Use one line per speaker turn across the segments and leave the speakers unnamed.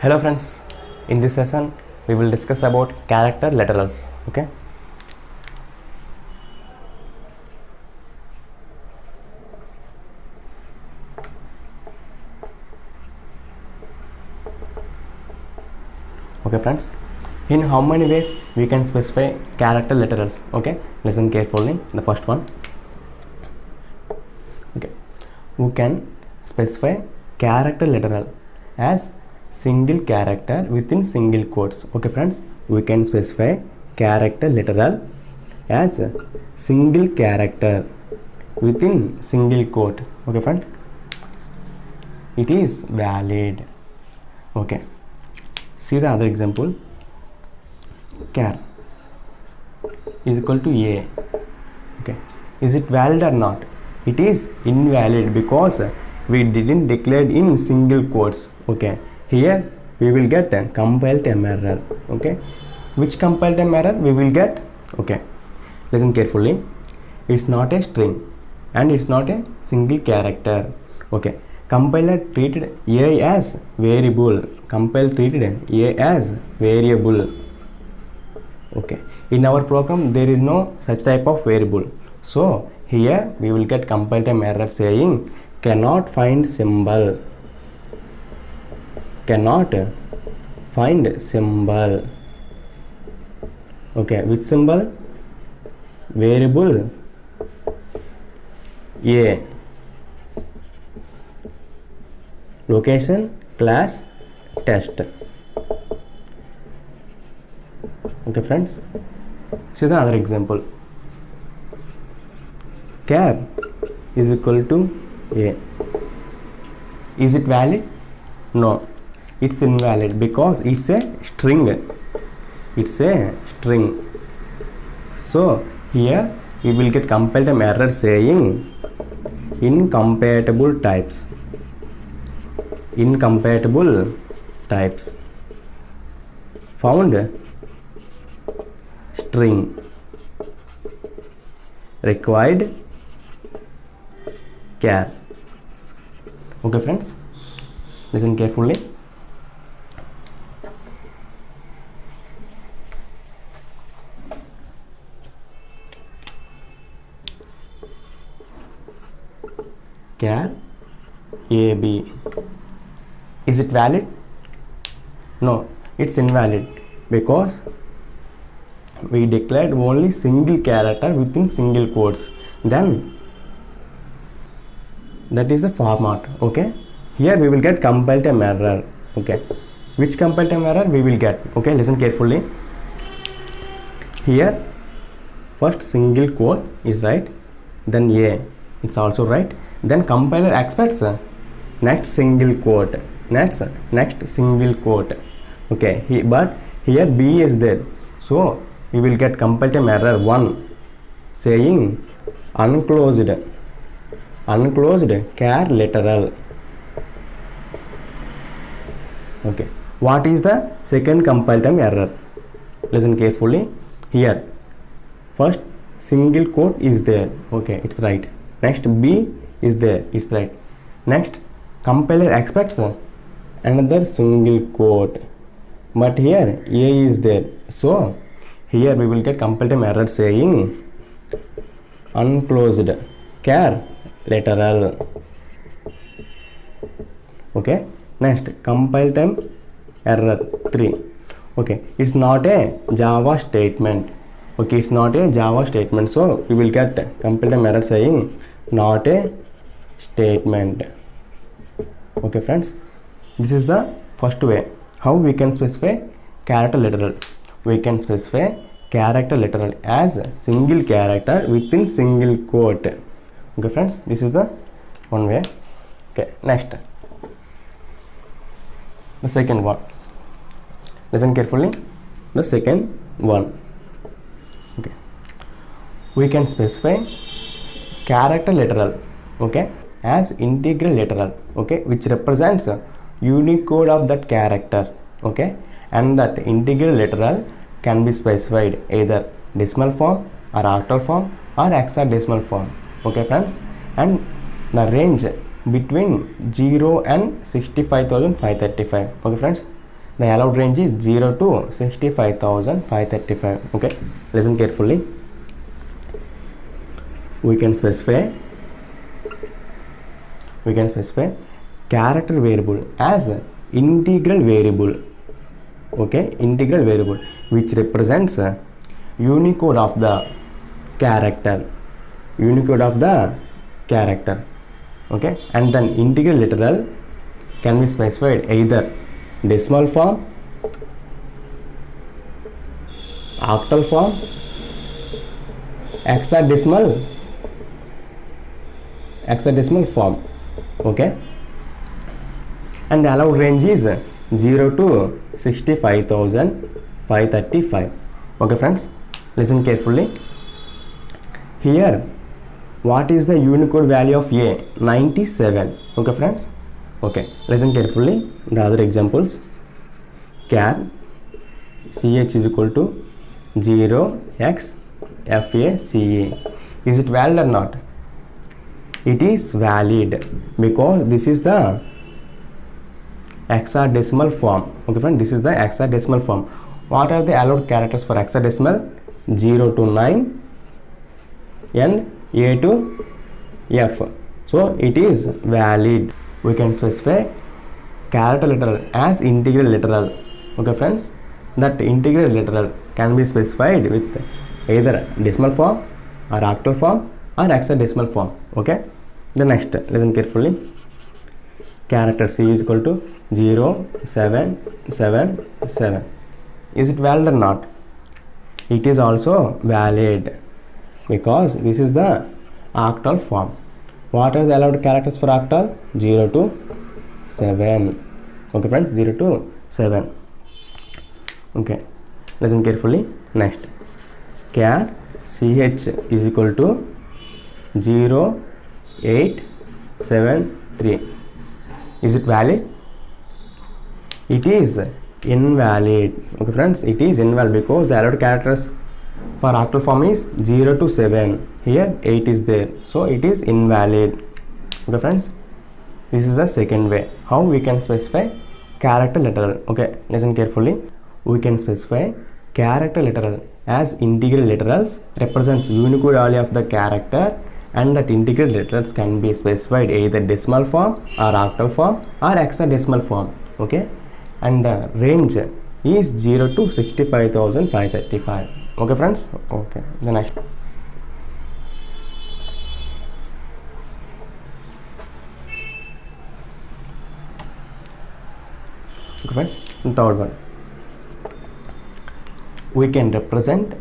Hello friends, in this session we will discuss about character literals. Okay, friends, in how many ways we can specify character literals? Okay, listen carefully. The first one, okay, we can specify character literal as single character within single quotes. Okay friends, we can specify character literal as a single character within single quote. Okay friends, it is valid. Okay, see the other example. Char is equal to a. Okay, is it valid or not? It is invalid because we didn't declare in single quotes. Okay, here we will get a compile time error. Okay, which compile time error we will get? Okay, listen carefully. It's not a string and it's not a single character. Okay, compiler treated a as variable. Compile treated a as variable. Okay, in our program there is no such type of variable. So here we will get compile time error saying cannot find symbol. Cannot find symbol. Okay, which symbol? Variable a. Location class test. Okay friends, see the other example. Char is equal to a. Is it valid? No, it's invalid because it's a string. It's a string. So here we will get compile time error saying incompatible types. Incompatible types found string required char. Okay friends, listen carefully. Char ab. Is it valid? No, it's invalid because we declared only single character within single quotes. Then that is the format. Okay, here we will get compile time error. Okay, which compile time error we will get? Okay, listen carefully. Here first single quote is right, then a, it's also right, then compiler expects next single quote, next single quote. Okay, but here b is there, so we will get compile time error 1 saying unclosed char literal. Okay, what is the second compile time error? Listen carefully. Here first single quote is there. Okay, it's right. Next b is there. It's right. Next compiler expects another single quote, but here a is there, so here we will get compile time error saying unclosed char literal. Okay, next compile time error 3. Okay, it's not a Java statement. Okay, it's not a Java statement, so we will get compile time error saying not a statement. Okay friends, this is the first way how we can specify character literal. We can specify character literal as single character within single quote. Okay friends, this is the one way. Okay, next the second one. Listen carefully. The second one. Okay, we can specify character literal, okay, as integral literal, okay, which represents Unicode of that character. Okay, and that integral literal can be specified either decimal form or octal form or hexadecimal form. Okay friends, and the range between 0 and 65,535. Okay friends, The allowed range is 0 to 65,535. Okay, listen carefully. We can specify character variable as integral variable. Okay, integral variable which represents Unicode of the character. Okay, and then integral literal can be specified either decimal form, octal form, hexadecimal form. Okay, and the allowed range is 0 to 65,535. Okay friends, listen carefully. Here, what is the Unicode value of A? 97. Okay friends. Okay, listen carefully. The other examples. Char ch is equal to 0x FACE. Is it valid or not? It is valid because this is the hexadecimal form. Okay friend, this is the hexadecimal form. What are the allowed characters for hexadecimal? 0 to 9 and A to F. So it is valid. We can specify character literal as integral literal. Okay friends, that integral literal can be specified with either decimal form or octal form or hexadecimal form. Okay, the next, listen carefully. Character C is equal to 0, 7, 7, 7. Is it valid or not? It is also valid because this is the octal form. What are the allowed characters for octal? 0 to 7. Okay friends, 0 to 7. Okay, listen carefully. Next, char ch is equal to 0, 8, 7, 3. Is it valid? It is invalid. Okay friends, it is invalid because the allowed characters for octal form is 0 to 7. Here 8 is there, so it is invalid. Okay friends, this is the second way how we can specify character literal. Okay, listen carefully. We can specify character literal as integral literals represents Unicode value of the character, and that integral literals can be specified either decimal form or octal form or hexadecimal form. Okay, and the range is 0 to 65,535. Okay friends. Okay, the next. Okay friends, the third one. We can represent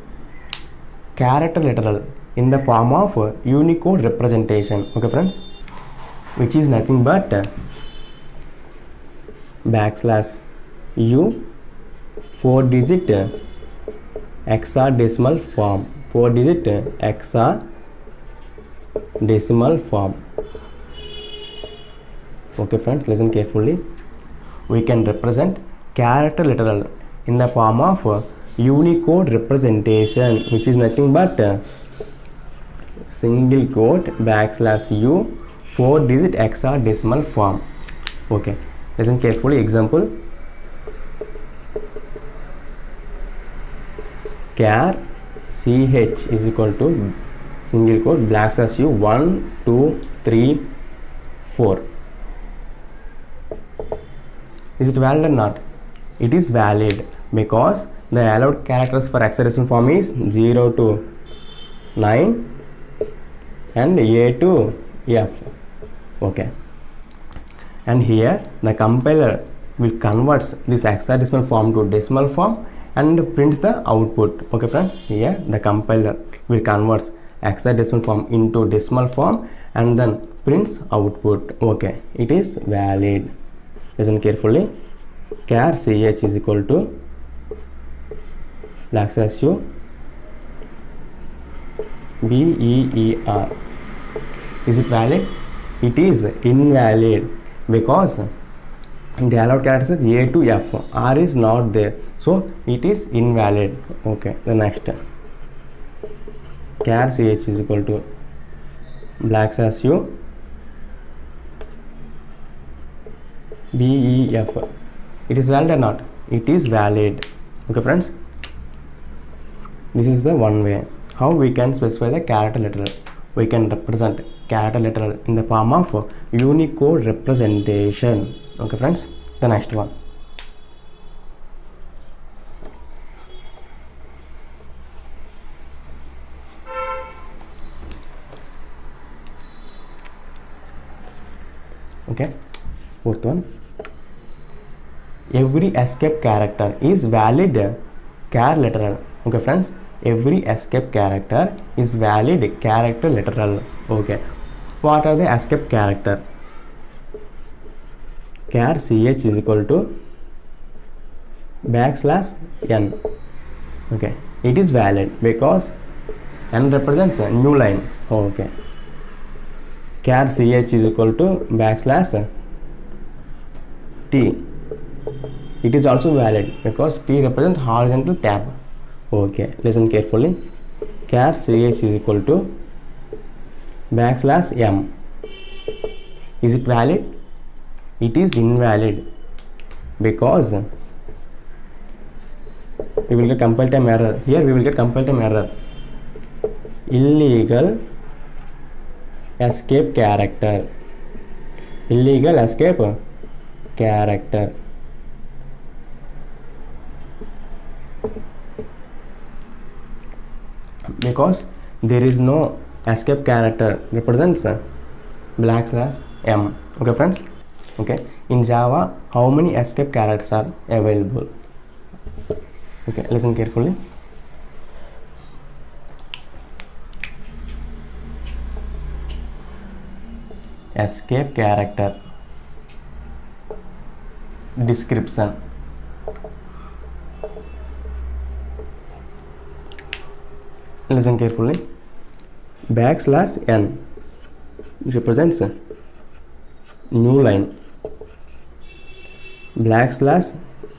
character literal in the form of Unicode representation. Okay friends, which is nothing but \U 4-digit hexadecimal form. 4-digit hexadecimal form. Okay friends, listen carefully. We can represent character literal in the form of Unicode representation, which is nothing but single quote \U 4-digit hexadecimal form. Okay, listen carefully. Example, char ch is equal to single quote \U 1, 2, 3, 4. Is it valid or not? It is valid because the allowed characters for hexadecimal form is 0 to 9 and A to F. Okay, and here the compiler will convert this hexadecimal form to decimal form and prints the output. Okay friends, here the compiler will convert hexadecimal form into decimal form and then prints output. Okay, it is valid. Listen carefully. Char ch is equal to \U BEER. Is it valid? It is invalid because the allowed characters are A to F. R is not there, so it is invalid. Okay, the next, char ch is equal to \U BEF. It is valid or not? it is valid. Okay friends, this is the one way how we can specify the character literal. We can represent character literal in the form of Unicode representation. Okay friends, the next one. Okay, fourth one. Every escape character is valid char literal. Okay friends, every escape character is valid character literal. Okay, what are the escape character? Char ch is equal to \n. Okay, it is valid because n represents a new line. Okay, char ch is equal to \t. It is also valid because t represents horizontal tab. Okay, listen carefully. Char ch is equal to \m. Is it valid? It is invalid because we will get compile time error. Here we will get compile time error. Illegal escape character. Illegal escape character. Because there is no escape character represents \m. Okay friends. Okay, in Java how many escape characters are available? Okay, listen carefully. Escape character description. Listen carefully. \n represents a new line.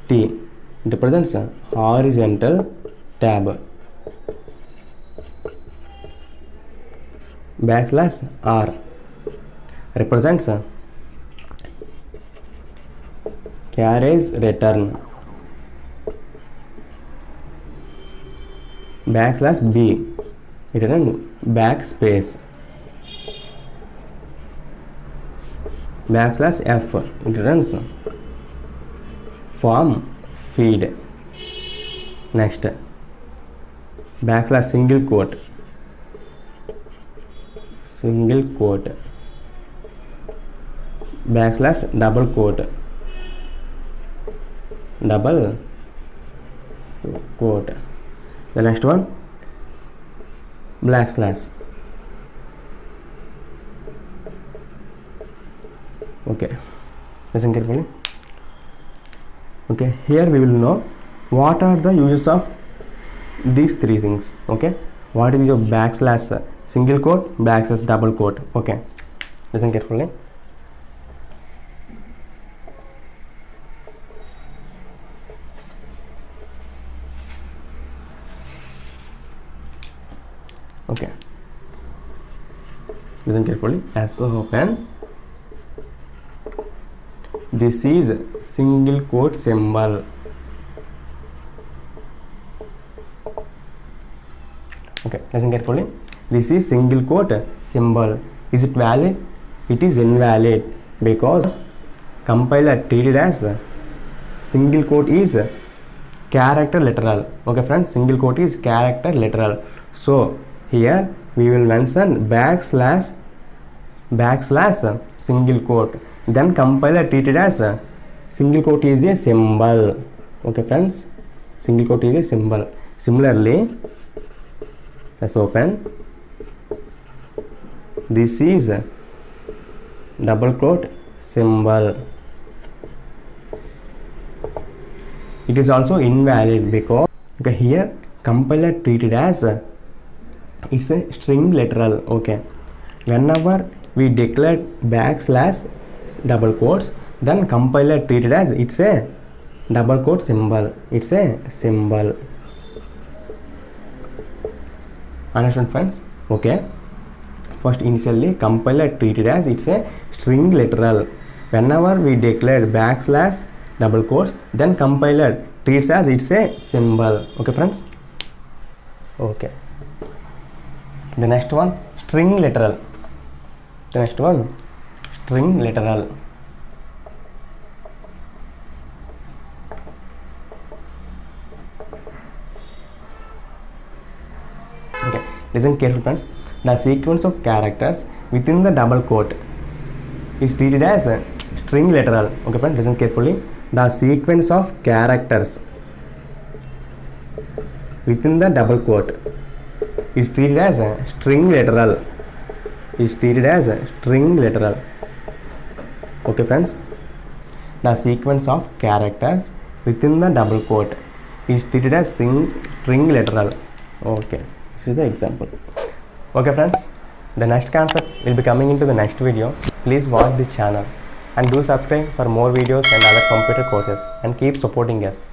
\t represents a horizontal tab. \r represents a carriage return. \b return backspace. \f returns form feed. Next, single quote. Single quote. Double quote. Double quote. The next one, \. Okay, listen carefully. Okay, here we will know what are the uses of these three things. Okay, what is your \, single quote, \, double quote. Okay, listen carefully. Okay, listen carefully. As so open, this is single quote symbol. Okay, listen carefully. This is single quote symbol. Is it valid? It is invalid because compiler treated as single quote is character literal. Okay friends, single quote is character literal. So here we will mention \, single quote. Then compiler treated as single quote is a symbol. Okay friends, single quote is a symbol. Similarly, let's open. This is double quote symbol. It is also invalid because okay, here compiler treated as it's a string literal. Okay, whenever we declare \, double quotes, then compiler treated as it's a double quote symbol. It's a symbol. Understand friends? Okay, first initially compiler treated as it's a string literal. Whenever we declare \, double quotes, then compiler treats as it's a symbol. Okay friends. Okay, the next one, string literal. The next one, string literal. Okay, listen carefully friends. The sequence of characters within the double quote is treated as a string literal. Okay friends, listen carefully. The sequence of characters within the double quote is treated as a string literal. Is treated as a string literal. Okay friends, the sequence of characters within the double quote is treated as string literal. Okay, this is the example. Okay friends, the next concept will be coming into the next video. Please watch this channel and do subscribe for more videos and other computer courses, and keep supporting us.